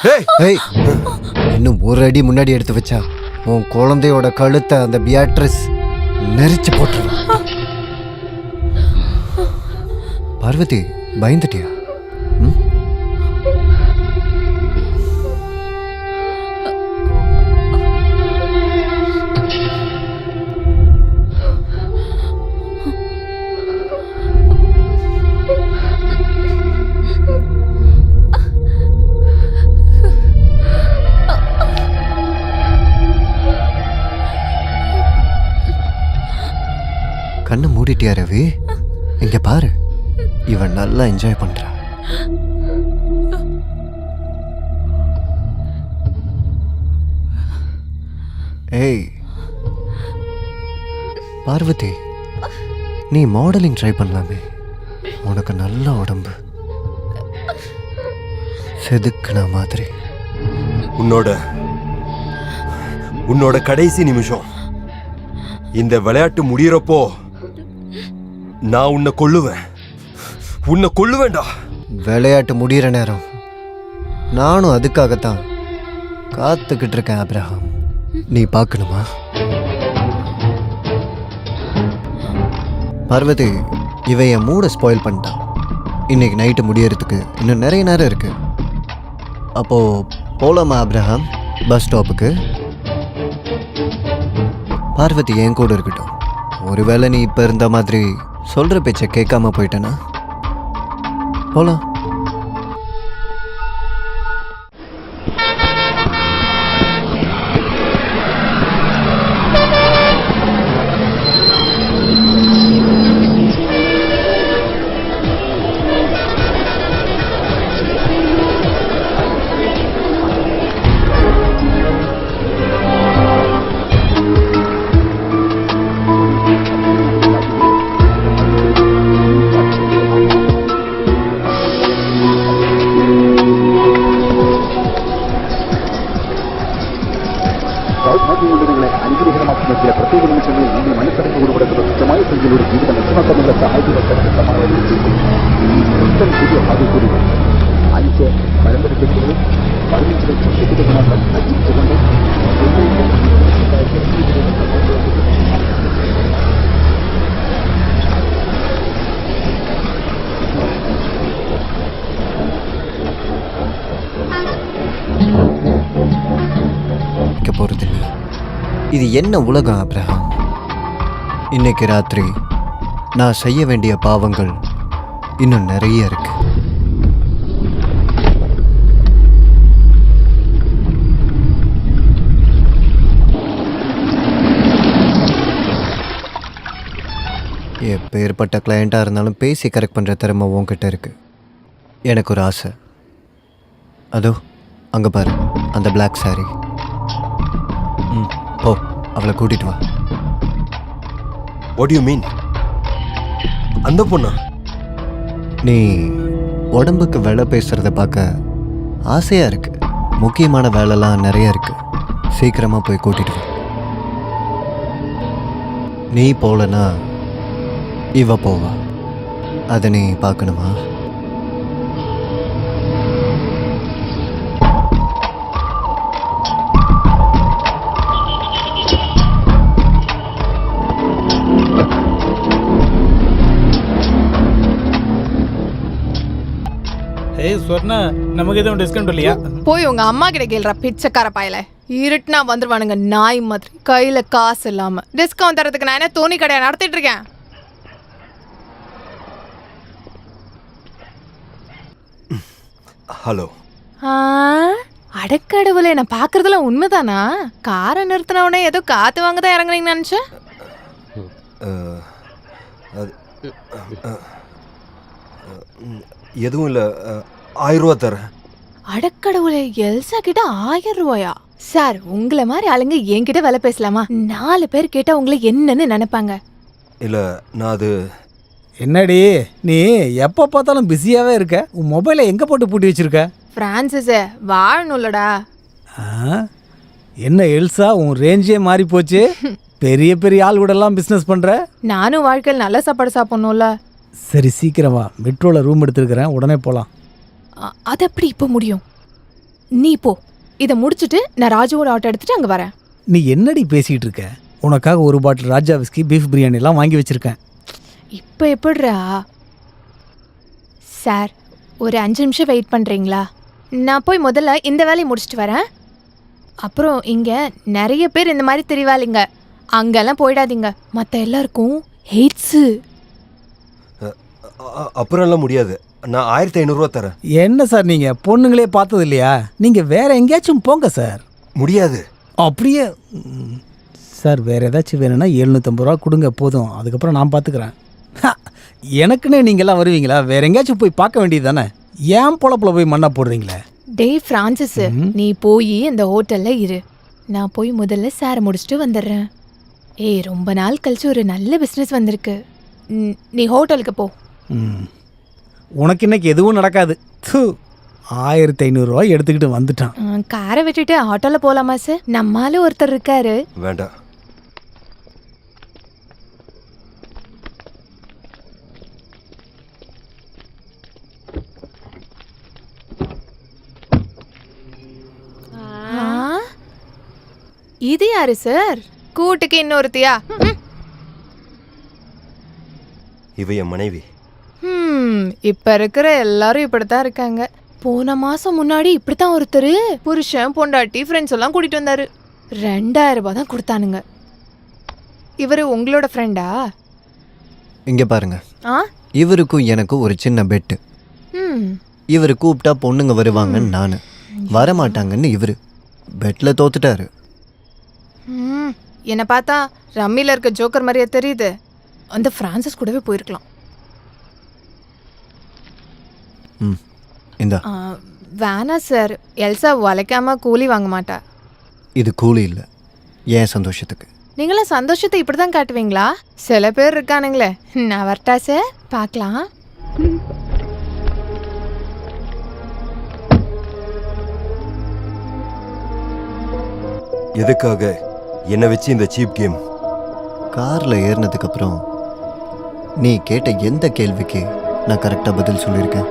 ஏய், இன்னும் ஒரு அடி முன்னாடி எடுத்து வச்சா உன் குழந்தையோட கழுத்தை அந்த பியாட்ரிஸ் நெரிச்சு போட்டுருவான். பார்வதி, பயந்துட்டியா? கண்ணு மூடிட்டியா ரவி? இங்க பாரு, இவன் நல்லா என்ஜாய் பண்றான். ஏய் பார்வதி, நீ மாடலிங் ட்ரை பண்ணலாமே, உனக்கு நல்ல உடம்பு, செதுக்குன மாதிரி. உன்னோட கடைசி நிமிஷம் இந்த விளையாட்டு முடியறப்போ நான் உன்னை கொல்லுவேன்டா. விளையாட்டு முடிகிற நேரம் நானும் அதுக்காகத்தான் காத்துக்கிட்டு இருக்கேன். ஆபிரகாம், நீ பார்க்கணுமா? பார்வதி, இவன் என் மூடை ஸ்பாயில் பண்ணிட்டான். இன்னைக்கு நைட்டு முடியறதுக்கு இன்னும் நிறைய நேரம் இருக்கு. அப்போ போலாமா ஆபிரகாம் பஸ் ஸ்டாப்புக்கு? பார்வதி என் கூட இருக்கட்டும். ஒருவேளை நீ இப்போ இருந்த மாதிரி சொல்கிற பேச்சை கேட்காம போயிட்டேனா? போலாம். ಪ್ರತ್ಯೇಕ ನಿಮಿಷಗಳಲ್ಲಿ ಇಲ್ಲಿ ಮನುಷ್ಯರಿಗೆ ಉಡುಗೊಡುವ ಸುಖಮಯ ಸಂಜೆಗಳು ಜೀವಿತ ನಕ್ಷಮಕ್ಕಮಲ್ಲ ಸಹಾಯಕವಾದ ಹಾಗೆ ಕೂಡಿದ ಅಂಚೆ ಪರಂಪರೆ போறதில்லை. இது என்ன உலகம் ஆபிரகாம்? இன்னைக்கு ராத்திரி நான் செய்ய வேண்டிய பாவங்கள் இன்னும் நிறைய இருக்கு. எப்பேற்பட்ட கிளையண்ட்டாக இருந்தாலும் பேசி கரெக்ட் பண்ணுற திறமை உன்கிட்ட இருக்கு. எனக்கு ஒரு ஆசை. அதோ அங்கே பாரு, அந்த பிளாக் சாரி. போ, அவளை கூட்டிட்டு வா. What do you mean? அந்த பொண்ணா? நீ உடம்புக்கு வேலை பேசுறத பார்க்க ஆசையா இருக்கு. முக்கியமான வேலைலாம் நிறைய இருக்கு. சீக்கிரமா போய் கூட்டிட்டு வா. நீ போலனா இவ போவா. அதை நீ பார்க்கணுமா? சொன்னா நமக்கு எதுவும் டிஸ்கவுண்ட் இல்லையா? போய் உங்க அம்மா கிட்ட கேள்றா, பிச்சைக்கார பாயல. இருட்டுனா வந்துருவானுங்க நாய் மாதிரி, கையில காசு இல்லாம. டிஸ்கவுண்ட் தரதுக்கு நான் என்ன தோணி கடையா நடத்திட்டு இருக்கேன்? ஹலோ. அடக்கடவுளே, நான் பாக்குறதுலாம் உண்மைதானா? காரை நிறுத்தினவுடனே ஏதோ காத்து வாங்கதான் இறங்குறீங்கன்னு நினைச்சேன். எதுவும் இல்லை, 1000 ரூபா தரேன். அடக்கடவுளே, எல்சா கிட்ட 1000 ரூபாயா? சார், உங்களை மாதிரி ஆளுங்க என்கிட்ட வேலை பேசலாமா? 4 பேர் கேட்டா உங்களை என்னன்னு நினைப்பாங்க. இல்லை, நான் அது... என்னடி நீ எப்போ பார்த்தாலும் பிஸியாகவே இருக்க? உன் மொபைலை எங்கே போட்டு பூட்டி வச்சிருக்க? பிரான்சிஸே, வாழணும்லடா. என்ன எல்சா, உன் ரேஞ்சே மாறி போச்சு. பெரிய பெரிய ஆள் கூட எல்லாம் பிஸ்னஸ் பண்ணுற. நானும் வாழ்க்கையில் நல்ல சாப்பாடு சாப்பிடணும்ல. சரி, சீக்கிரமா மெட்ரோவில் ரூம் எடுத்துருக்கிறேன், உடனே போகலாம். அது எப்படி இப்போ முடியும்? நீ போ, இதை முடிச்சிட்டு நான் ராஜுவோட ஆட்டோ எடுத்துட்டு அங்க வரேன். நீ என்னடி பேசிகிட்டு இருக்க? உனக்காக ஒரு பாட்டில் ராஜா விஸ்கி பீஃப் பிரியாணி எல்லாம் வாங்கி வச்சுருக்கேன். இப்போ எப்படிரா? சார், ஒரு 5 நிமிஷம் வெயிட் பண்ணுறீங்களா? நான் போய் முதல்ல இந்த வேலையை முடிச்சுட்டு வரேன். அப்புறம் இங்கே நிறைய பேர் இந்த மாதிரி தெரிவாளிங்க, அங்கெல்லாம் போயிடாதீங்க. மற்ற எல்லாருக்கும் ஹெய்ட்ஸு. அப்புறம் எல்லாம் முடியாது. நான் 1500 தரேன். என்ன சார் நீங்கள் பொண்ணுங்களே பார்த்தது இல்லையா? நீங்கள் வேற எங்கேயாச்சும் போங்க சார். முடியாது. அப்படியே சார், வேறு ஏதாச்சும் வேணும்னா 750 ரூபா கொடுங்க போதும், அதுக்கப்புறம் நான் பார்த்துக்கிறேன். எனக்குன்னே நீங்கள்லாம் வருவீங்களா? வேற எங்கேயாச்சும் போய் பார்க்க வேண்டியது தானே, ஏன் பொழப்புல போய் மண்ணா போடுறீங்களே? டேய் ஃப்ரான்சிஸ், நீ போய் இந்த ஹோட்டலில் இரு, நான் போய் முதல்ல சாரை முடிச்சுட்டு வந்துடுறேன். ஏய், ரொம்ப நாள் கழிச்சு ஒரு நல்ல பிஸ்னஸ் வந்திருக்கு. நீ ஹோட்டலுக்கு போ. உனக்கு இன்னைக்கு எதுவும் நடக்காது. 1500 ரூபாய் எடுத்துக்கிட்டு வந்துட்டான். காரை விட்டுட்டு ஆட்டோல போலாமா சார்? நம்மால ஒருத்தர் இருக்காரு. வேண்டாம். இது யாரு சார்? கூட்டுக்கு இன்னொருத்தியா? இவ என் மனைவி. இப்ப இருக்கிற எல்லாரும் இப்படித்தான் இருக்காங்க. போன மாசம் முன்னாடி இப்படித்தான் ஒருத்தர் புருஷன் பொண்டாட்டி ஃப்ரெண்ட்ஸ் எல்லாம் கூட்டிட்டு வந்தாரு. 2000 ரூபாய் தான் கொடுத்தானுங்க. இவரு உங்களோட ஃப்ரெண்டா? இங்க பாருங்க, இவருக்கும் எனக்கும் ஒரு சின்ன பெட்டு. இவரு கூப்பிட்டா பொண்ணுங்க வருவாங்கன்னு நானு, வரமாட்டாங்கன்னு இவரு. பெட்ல தோத்துட்டாரு. என்ன பார்த்தா ரம்மில இருக்க ஜோக்கர் மாதிரியே தெரியுது. அந்த பிரான்சிஸ் கூடவே போயிருக்கலாம். இந்தா. வேணா சார், எல்சா உழைக்காம கூலி வாங்க மாட்டா. இது கூலி இல்லை, ஏன் சந்தோஷத்துக்கு. நீங்களாம் சந்தோஷத்தை இப்படிதான் காட்டுவீங்களா? சில பேர் இருக்கானுங்களே. நான் வரட்டா சார், பார்க்கலாம். எதுக்காக என்னை வச்சு இந்த சீப் கேம்? காரில் ஏறினதுக்கு அப்புறம் நீ கேட்ட எந்த கேள்விக்கு நான் கரெக்டாக பதில் சொல்லியிருக்கேன்?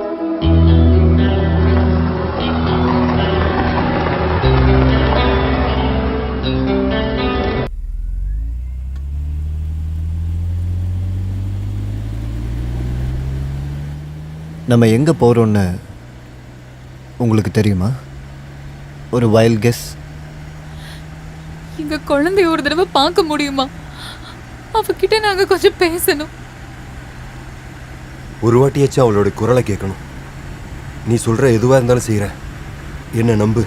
நம்ம எங்கே போகிறோன்னு உங்களுக்கு தெரியுமா? ஒரு வைல்ட் கெஸ். எங்க குழந்தைய ஒரு தடவை பார்க்க முடியுமா? அவகிட்ட நாங்க கொஞ்சம் பேசணும். ஒரு வாட்டியாச்சும் அவளோட குரலை கேட்கணும். நீ சொல்ற எதுவாக இருந்தாலும் செய்கிற, என்ன நம்பு.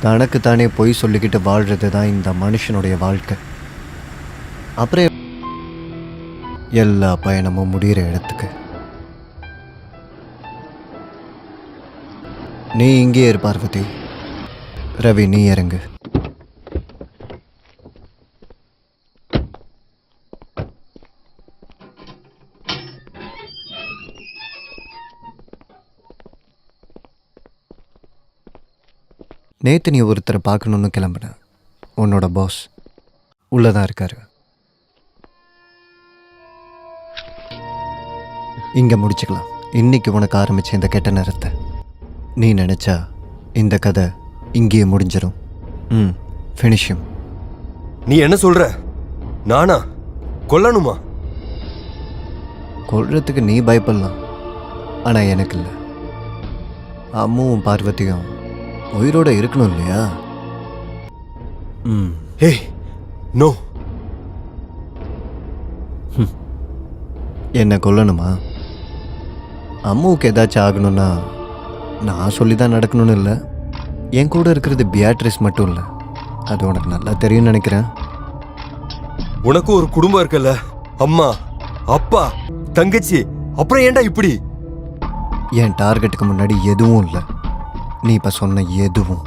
தனக்கு தானே பொய் சொல்லிக்கிட்டு வாழ்கிறது தான் இந்த மனுஷனுடைய வாழ்க்கை. அப்புறம் எல்லா பயணமும் முடிகிற இடத்துக்கு. நீ இங்கே இரு பார்வதி, ரவி நீ இறங்கு. நேற்று நீ ஒருத்தரை பார்க்கணுன்னு கிளம்புன. உன்னோட பாஸ் உள்ளதான் இருக்காரு. இங்கே முடிச்சுக்கலாம். இன்னைக்கு உனக்கு ஆரம்பிச்ச இந்த கெட்ட நேரத்தை நீ நினச்சா இந்த கதை இங்கேயே முடிஞ்சிடும். ஃபினிஷிங். நீ என்ன சொல்ற? நானா கொல்லணுமா? கொல்றதுக்கு நீ பயப்படலாம், ஆனால் எனக்கு இல்லை. அம்முவும் பார்வதியும் உயிரோட இருக்கணும் இல்லையா? ஹே நோ. என்ன கொல்லணுமா? அம்முவுக்கு ஏதாச்சும் ஆகணும்னா நான் சொல்லி தான் நடக்கணும்னு இல்லை. என் கூட இருக்கிறது பியாட்ரிஸ் மட்டும் இல்லை, அது உனக்கு நல்லா தெரியும்னு நினைக்கிறேன். உனக்கு ஒரு குடும்பம் இருக்குல்ல, அம்மா அப்பா தங்கச்சி, அப்புறம் ஏன்டா இப்படி? என் டார்கெட்டுக்கு முன்னாடி எதுவும் இல்லை. நீ இப்போ சொன்ன எதுவும்